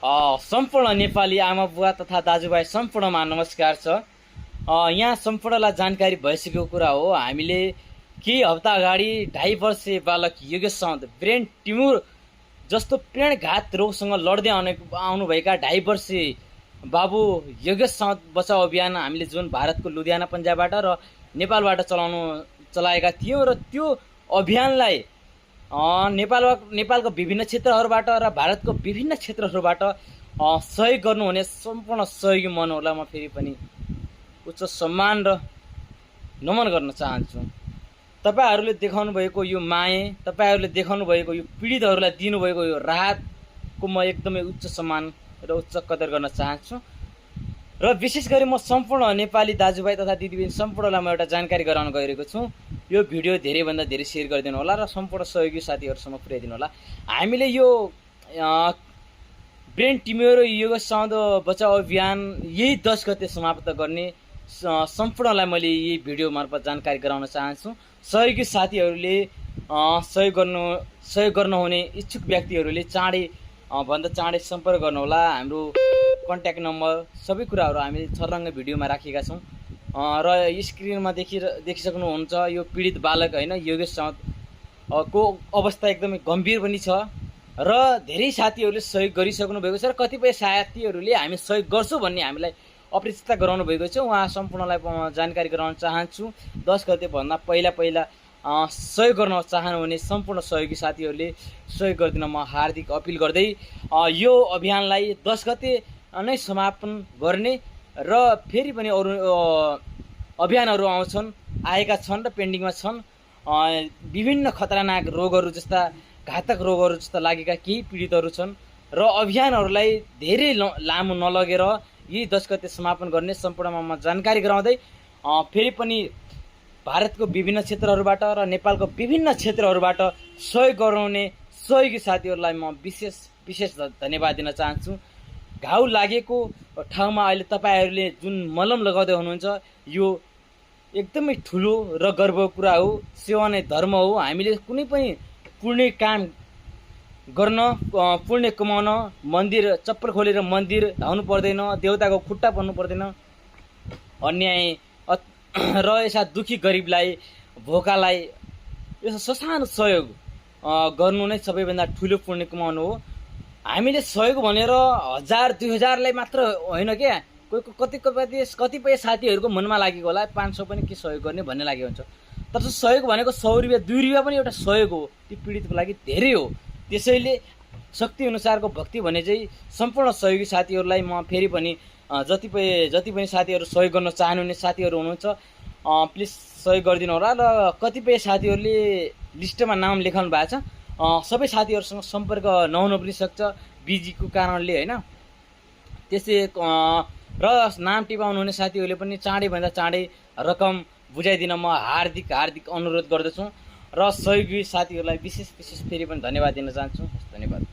सम्पूर्ण नेपाली आमा बुवा तथा दाजुभाइ सम्पूर्णमा नमस्कार छ। यहाँ सम्पूर्णलाई जानकारी भइसकेको कुरा हो। हामीले केही हप्ता अगाडि 2.5 वर्षीय बालक योगेश साउद ब्रेन ट्युमर जस्तो प्राणघात रोगसँग लड्दै आउनुभएका 2.5 वर्षीय बाबु योगेश साउद बचाउ अभियान हामीले जुन भारतको लुधियाना पन्जाबबाट र नेपालबाट चलाएका थियौँ र त्यो अभियानलाई नेपालको विभिन्न क्षेत्रहरूबाट र भारतको विभिन्न क्षेत्रहरूबाट सहयोग गर्नुहुने सम्पूर्ण सहयोगी मनहरूलाई म फेरि पनि उच्च सम्मान र नमन गर्न चाहन्छु। तपाईहरूले देखाउनु भएको यो माया, तपाईहरूले देखाउनु भएको यो पीडितहरूलाई दिनुभएको यो राहतको म एकदमै उच्च सम्मान र उच्च कदर गर्न चाहन्छु। र विशेष गरी म सम्पूर्ण नेपाली दाजुभाइ तथा दिदीबहिनी सम्पूर्णलाई म एउटा जानकारी गराउन गइरहेको छु। यो भिडियो धेरैभन्दा धेरै सेयर गरिदिनु होला र सम्पूर्ण सहयोगी साथीहरूसम्म पुर्याइदिनु होला। हामीले यो ब्रेन ट्युमर योगेश साउद बचाउ अभियान यही 10 गते समाप्त गर्ने सम्पूर्णलाई मैले यही भिडियो मार्फत जानकारी गराउन चाहन्छु। सहयोगी साथीहरूले सहयोग गर्नुहुने इच्छुक व्यक्तिहरूले भन्दा चाँडै सम्पर्क गर्नुहोला। हाम्रो कन्ट्याक्ट नम्बर सबै कुराहरू हामीले छर्लङ्ग भिडियोमा राखेका छौँ र स्क्रिनमा देखिसक्नुहुन्छ। यो पीडित बालक होइन योगेश साउद को अवस्था एकदमै गम्भीर पनि छ र धेरै साथीहरूले सहयोग गरिसक्नु भएको छ र कतिपय साथीहरूले हामी सहयोग गर्छौँ भन्ने हामीलाई अपेक्षा गराउनु भएको छ। उहाँ सम्पूर्णलाई जानकारी गराउन चाहन्छु। 10 गते भन्दा पहिला सहयोग गर्न चाहनुहुने सम्पूर्ण सहयोगी साथीहरूले सहयोग गरिदिन म हार्दिक अपिल गर्दै यो अभियानलाई 10 गते नै समापन गर्ने र फेरि पनि अरू अभियानहरू आएका छन् र पेन्डिङमा छन्। विभिन्न खतरनाक रोगहरू जस्ता घातक रोगहरू जस्ता लागेका केही पीडितहरू छन् र अभियानहरूलाई धेरै लामो नलगेर यही 10 गते समापन गर्ने सम्पूर्णमा म जानकारी गराउँदै फेरि पनि भारतको विभिन्न क्षेत्रहरूबाट र नेपालको विभिन्न क्षेत्रहरूबाट सहयोग गराउने सहयोगी साथीहरूलाई म विशेष धन्यवाद दिन चाहन्छु। घाउ लागेको ठाउँमा अहिले तपाईहरूले जुन मलम लगाउँदै हुनुहुन्छ यो एकदमै ठुलो र गर्वको कुरा हो। सेवा नै धर्म हो। हामीले कुनै पनि पुण्य काम गर्न, पुण्य कमाउन मन्दिर चप्पर खोलेर मन्दिर धाउनु पर्दैन, देउताको खुट्टा पर्नु पर्दैन। अन्याय र यसा दुखी गरिबलाई, भोकालाई यसो ससानो सहयोग गर्नु नै सबैभन्दा ठुलो पुण्य कमाउनु हो। हामीले सहयोग भनेर 1000-2000लाई मात्र होइन क्या। कतिपय साथीहरूको मनमा लागेको होला 500 पनि के सहयोग गर्ने भन्ने लागेको हुन्छ। तर सहयोग भनेको 100 रुपियाँ 2 रुपियाँ पनि एउटा सहयोग हो। त्यो पीडितको लागि धेरै हो। त्यसैले शक्ति अनुसारको भक्ति भने चाहिँ सम्पूर्ण सहयोगी साथीहरूलाई म फेरि पनि जति पनि साथीहरू सहयोग गर्न चाहनुहुने साथीहरू हुनुहुन्छ प्लिज सहयोग गरिदिनु होला। र कतिपय साथीहरूले लिस्टमा नाम लेखाउनु भएको छ, सबै साथीहरूसँग सम्पर्क नहुन पनि सक्छ बिजीको कारणले होइन। त्यसै र नाम टिपाउनु हुने साथीहरूले पनि चाँडैभन्दा चाँडै रकम बुझाइदिन म हार्दिक अनुरोध गर्दछु र सहयोगी साथीहरूलाई विशेष फेरि पनि धन्यवाद दिन चाहन्छु। धन्यवाद।